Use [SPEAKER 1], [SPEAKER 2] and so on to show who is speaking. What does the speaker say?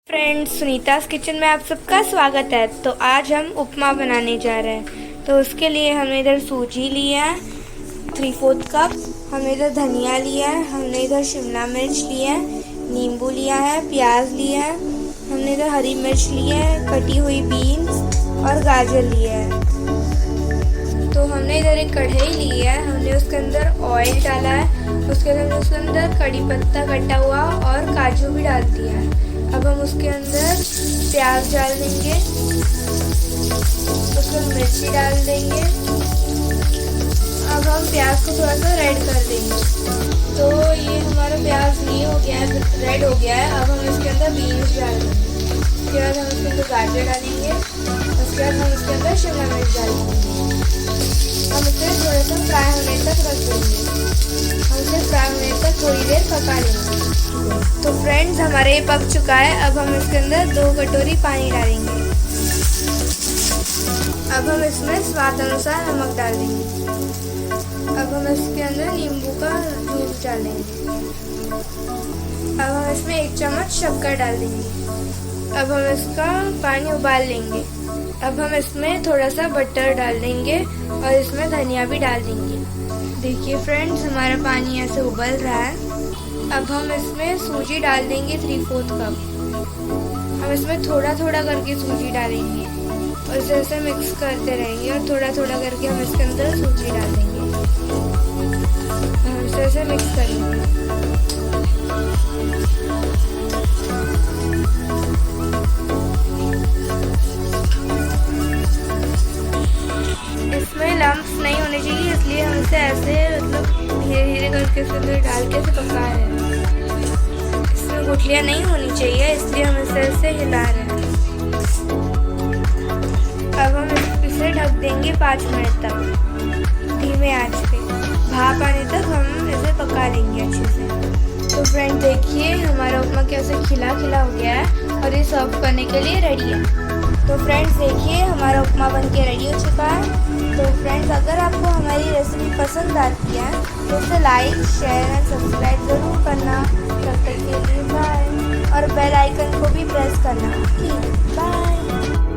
[SPEAKER 1] Friends, सुनीता's kitchen में आप सबका स्वागत है। तो आज हम उपमा बनाने जा रहे हैं। तो उसके लिए हमने इधर सूजी लिया है 3/4 कप, हमने इधर धनिया लिया है, हमने इधर शिमला मिर्च लिया है, नींबू लिया है, प्याज लिया है, हमने इधर हरी मिर्च ली है, कटी हुई बीन्स और गाजर लिया है। तो हमने इधर एक कढ़ाई ली है, हमने उसके अंदर ऑयल डाला है, उसके अंदर कड़ी पत्ता कटा हुआ और काजू भी डाल दिया है। अब हम उसके अंदर प्याज डाल देंगे, उसमें मिर्ची डाल देंगे। अब हम प्याज को थोड़ा सा रेड कर देंगे। तो ये हमारा प्याज ये हो गया है, रेड हो गया है। अब हम इसके अंदर बीन्स डाल देंगे, उसके बाद हम इसके अंदर गाजर डालेंगे, उसके बाद हम इसके अंदर शिमला मिर्च डालेंगे। हम इसे थोड़ा सा फ्राई होने तक रख देंगे, हम इसे फ्राई होने तक थोड़ी देर पका लेंगे। तो फ्रेंड्स, हमारे ये पक चुका है। अब हम इसके अंदर 2 कटोरी पानी डालेंगे। अब हम इसमें स्वाद अनुसार नमक डाल देंगे। अब हम इसके अंदर नींबू का जूस डालेंगे। अब हम इसमें 1 चम्मच शक्कर डाल देंगे। अब हम इसका पानी उबाल लेंगे। अब हम इसमें थोड़ा सा बटर डाल देंगे और इसमें धनिया भी डाल देंगे। देखिए फ्रेंड्स, हमारा पानी ऐसे उबल रहा है। अब हम इसमें सूजी डाल देंगे 3/4 कप। हम इसमें थोड़ा थोड़ा करके सूजी डालेंगे और इसे ऐसे मिक्स करते रहेंगे और थोड़ा थोड़ा करके हम इसके अंदर सूजी डाल देंगे। हम इसे ऐसे मिक्स करेंगे। इसमें लम्प्स नहीं होने चाहिए, इसलिए हम इसे ऐसे मतलब धीरे धीरे करके इसके अंदर डाल के इसे पका रहे हैं। इसमें गुठलियाँ नहीं होनी चाहिए, इसलिए हम इसे ऐसे हिला रहे हैं। अब हम इसे ढक देंगे 5 मिनट तक धीमे आंच पे। भाप आने तक हम इसे पका लेंगे अच्छे से। तो फ्रेंड देखिए, हमारा उपमा कैसे खिला खिला हो गया है और ये सर्व करने के लिए रेडी है। तो फ्रेंड्स देखिए, हमारा उपमा बन के रेडी हो चुका है। तो फ्रेंड्स, अगर आपको हमारी रेसिपी पसंद आती है तो इसे लाइक, शेयर एंड सब्सक्राइब ज़रूर करना। तब तक के लिए बाय, और बेल आइकन को भी प्रेस करना। ठीक, बाय।